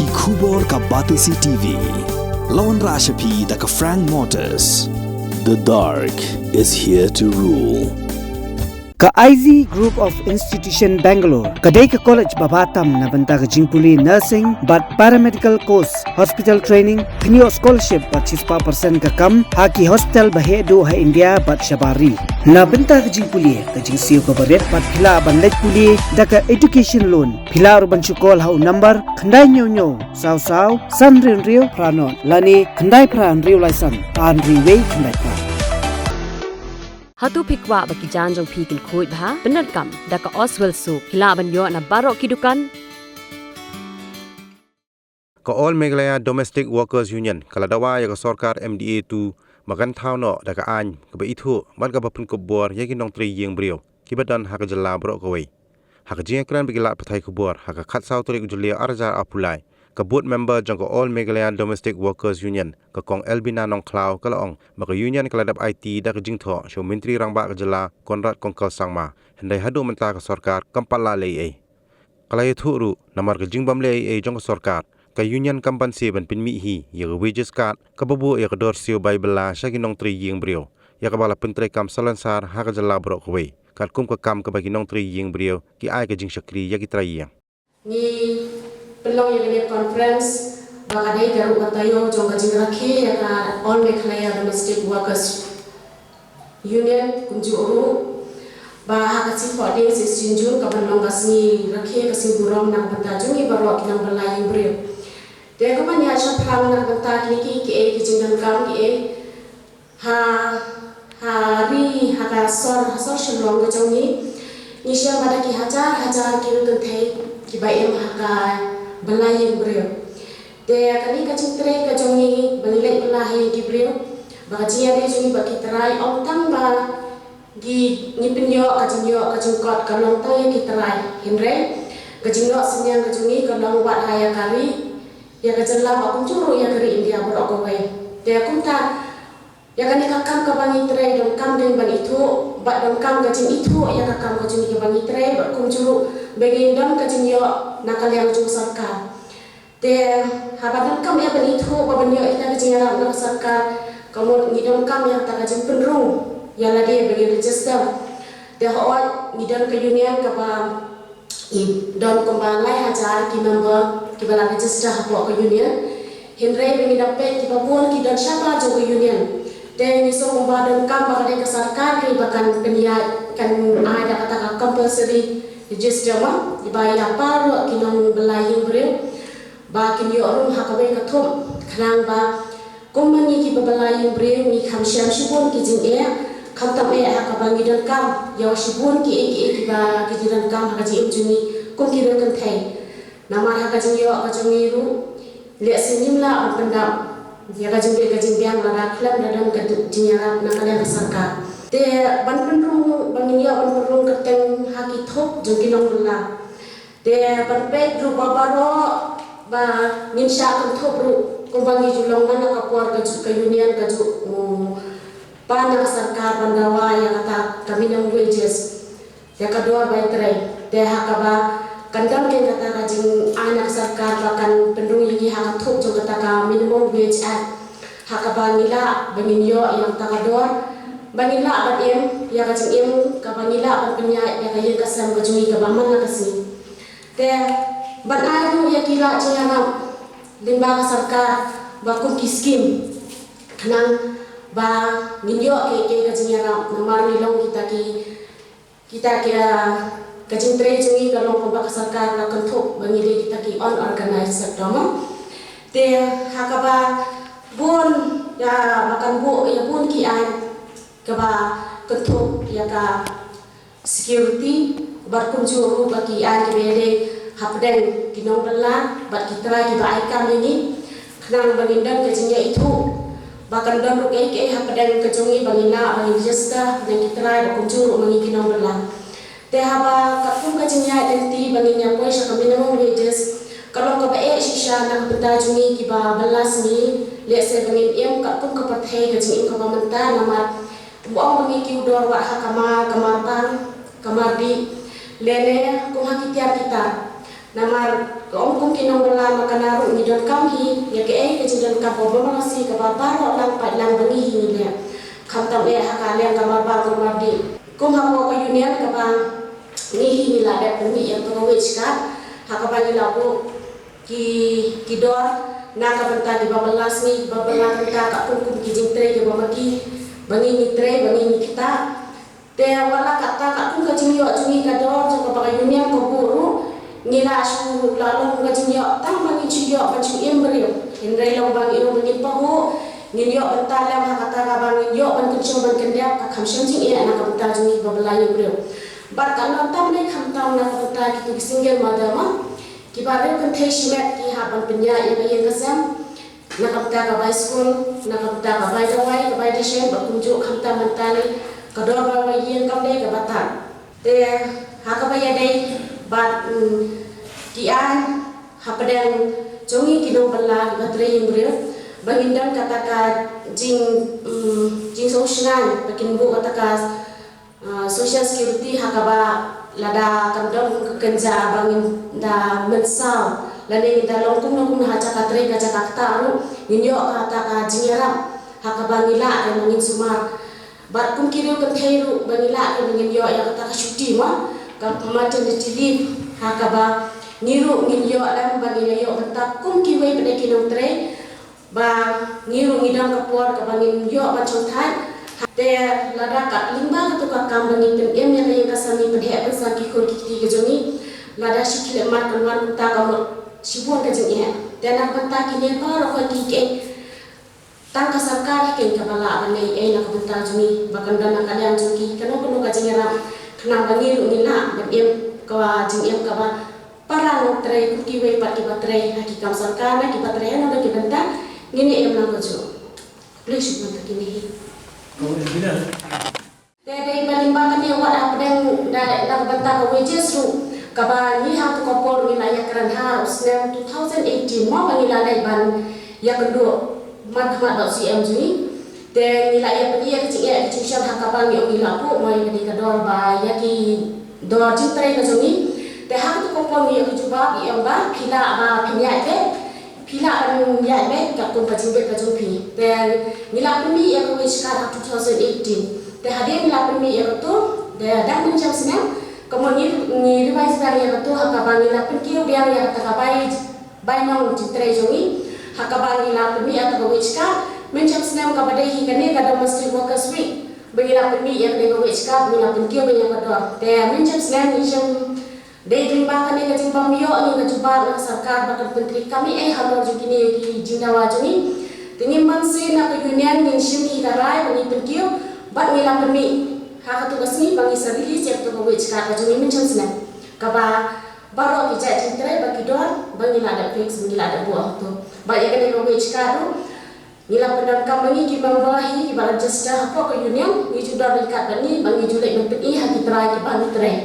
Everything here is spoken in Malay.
Ki khubor ka Batisi TV. Lawan Rashapi da ka Frank Motors. The dark is here to rule. Ka IZ Group of Institution Bangalore, kadai ka college babatam na banta ka jingpuli nursing but paramedical course, hospital training, pinyo scholarship but 6% ka kam, haki hospital bahedo ha India but shabari. Na banta ka jingpuli ka jingsiyo ka baret but pila banlek puli da ka education loan. Pila urban chukol ha number khandai nyo saw sanrin rio pranon lani khandai pran rio laisan tan riway khandai pra. Hatu pikwa baki janjong pikil kuit bha benar kam daka Oswell Soup hilaban yo na barok kidukan ka All Meghalaya Domestic Workers Union kaladawa ya ka sarkar MDA tu makan thau no daka an ka ba ithu man ka bapun ko bor ya kinong tri yeng brio kibadan ha ka jalla bro ko wei ha ka jeng kran bigila pathai ko bor ha ka khat saw tri julia arjar apulai ka board member jang ka All Meghalaya Domestic Workers Union ka kong Elbina nong klau kalaong maka union kaladap IT da ka jingtho show menteri rangba ka jala Konrad Kongkal Sangma hendai hadu menta ka sarkar kampala lei ai kalai thuru namar ka jingbam lei ai jong ka sarkar ka union kampansi ban pinmi hi ya wages card ka babu ya ka dor siu baibela shaginong tri yeng brio ya ka bala pentre kam salansar ha ka jala bro ko wei kat kum ka kam ka baginong tri yeng brio ki ai ka jing shakri ya ki trai ni pelong yang ini conference bakadai garu katayo jong kajing rakhi ya ka All Meghalaya Domestic Workers Union kunju uru ba hakasi foding sis jinjun ka belong kasni rakhi kasing burom nang banta jungi barok kinang belaying brio de ko man ya sha phang nang banta ki e ki jingan kam ki e ri ha ka sor shilong ga jongi ni sha bada ki hajar ki kan thai ki ba em ha ka belaying brio de kani ka cintre ka jongi balilek belahi ki brio ba jia de jongi ba ki trai ong tang ba gi ni pinyo ka jingkot ka long tang ki trai hinre ka jingno senyang ka jongi ka long wat haya kari ya ka jalla ba kum churu ya kari India bro ko we de kum ta ya kani ka kam ka bangi trai dong kam den ban itu ba dong kam ka jing itu ya ka kam ka jongi ka bangi trai ba kum churu begin dam ka jingyo nakal yang jung sarkar de habadan kam ya bani thu ba banyo ita ka jingara nak sarkar kamu ngidam kam yang ta ka jing penrung ya lagi bagi register de ho ngidam ke union ka ba I don kombalai hajar ki member ki bala register ha ke union hinre bagi dapat ki babun ki dan siapa jo ke union de ni so membadan kam ba ka sarkar ki bahkan peniat kan ada kata compulsory register ma dibayar apa kinong belaying brio ba kinyo rum hakawe kathum khrang ba komani ki belaying brio mi kham sham shibun ki jing e kham tam e hakabangi dan kam yaw shibun ki ba ki dan kam haka ji juni kum ki ran kan thai nama haka jing yo ka jong ru le sinimla pendam ya ka jing biang la klam dan ka jinyara na kala sarkar te ban penrung banginya ban penrung keteng haki thop jogi long bela te ban pet ru babaro ba ninsha kan thop ru ko bangi julong mana ka por ka union ka ju pana sarkar bandawa ya kata kami nang wages ya kedua by tray te hakaba kandam ke kata ka jing anak sarkar bahkan penrung yang hak thop jo kata ka minimum wage act hakaba nila banginyo yang takador banila abat em ya kacing em ka banila abat penya ya kaya kasam ka jungi ka baman na kasi te ban ayu ya kila cingana limba ka sarkar ba kum ki scheme kanang ba ninyo ke kacing ya namar nilong kita kira kacing tre jungi ka long ba ka sarkar na kanthop bangile kita ki unorganized sector ma te hakaba bun ya makan bu ya bun ki ai kaba ketuk ya ka security bar kunjuru bagi an bede hapden kinong bela bat kita ki bai kam ini kenang bangindan kejinya itu bahkan dan ruk ke hapden kejongi bangina bangin jesta dan kita bai kunjuru mangi kinong bela te haba kapung kejinya denti banginya koi sa minimum wages kalau ka bae shisha nang benda jungi ki ba belas ni le se bangin em kapung ka pathai kejing ka manta nama buang mengikiu dor wa kamar di lene ko hakitiar kita Namar kum kinong bala makanaru ni don kam hi ya ke jindan ka bo malasi ka baro lang pa lang bangi hi ni kam tam hakalian kamar ba kamar di kum ha ko union ka ba ni hi ni la da pumi yang to wech ka hakaba ni la ko ki dor na ka banta di babalas ni babalas ka kum ki jing tre ke bamaki bangi ni tre bangi ni kita te wala kata ka kum ka jing yo jing ka dor ka ba union ko buru nila asu lalu ngajin yo tang bangi ciyo banci embrio indai long bangi ro bangi pahu ngin yo bentar lam hakata ka bangi yo ban kuncio ban kendap ka khamsam jing ina ka bentar jing babla embrio bar kan tam ne kham tam na ka bentar ki single madama ki bare kan thai shimet ki ha ban penya ya yang kasam na ka bentar ka bai school na ka bentar ka bai dawai ka bai deshen ba kunjo kham tam mentali ka dor ba yang kam de ka batar te ha ka bai dai but kian hapadang jongi kino bala batre yang beriu bagindang kata jing sosial bakin bu kata social security hakaba lada kandang kekenja bangin da mensau lane kita longkum haja katre kaja kaktaru ninyo kata jingeram hakaba ngila dan mangin sumar bat kum kiriu kenthairu bangila dan mangin yo ya kata syuti ma maternity leave hakaba niru ngin yo lam bagi yo bentak kum kiwe pada kinong tre ba niru ngidam kapor ka bangin yo ba chongthai te lada ka limba ka to ka kam bangin pen em yang kasami pen he sa ki khor ki jongi lada shikile mat kanwan ta ka mo sibon ka jing te na banta ki ne pa ro ka ki ke tang ka sarkar ke ka bala bane na ka banta jongi bakan dana kalian jongi kano ka jing ram kena bangi lu nila dan em kawa jing em kawa para lo tre kuki we pat ki batre ha ki kam sarkar na ki batre na ki benta ngini em na gojo please mata kini kau ni bila dai balimba kan ya wat apa dan benta ka wages ru kaba ni ha to kopor wilayah Kran House 2018 mo bangila dai ban ya kedua mat.cm juni dan nila ya penia kecil ya kecil siapa hakapan yang nila pun mai di kador ba ya ki dor jitre ka joni te hak tu kompon ya kujuba yang ba pila ba penia ke pila an ya be ka kun pajimbe ka jopi dan nila peni ya ko iskar 2018 te hadir nila peni ya to de dak mencam senam kemudian ni revise dari ya to hakapan nila peni biar ya takabai bai nong jitre joni hakapan nila peni ya to iskar mencap senam kepada hikane kada domestic workers week bangila pemi yang dengan wechka bangila penkio banyak kador te mencap senam nisam dei limba kane ka jimpam yo ni ka juba na sarkar bakan menteri kami hamar jukini ki jindawa juni tingin mansi na ka union nin shimi karai bani penkio bat ngila pemi ha ka tu kasni bangi sarili cek to wechka ka juni mencap senam kaba baro ki jat jintre baki dor bangila ada fix bangila ada buah tu ba ya kane ka wechka tu nila pendam kami ki bangwahi ki balan jasta apa ke union ni sudah dekat bani bangi julek menteri hati terai ki bani terai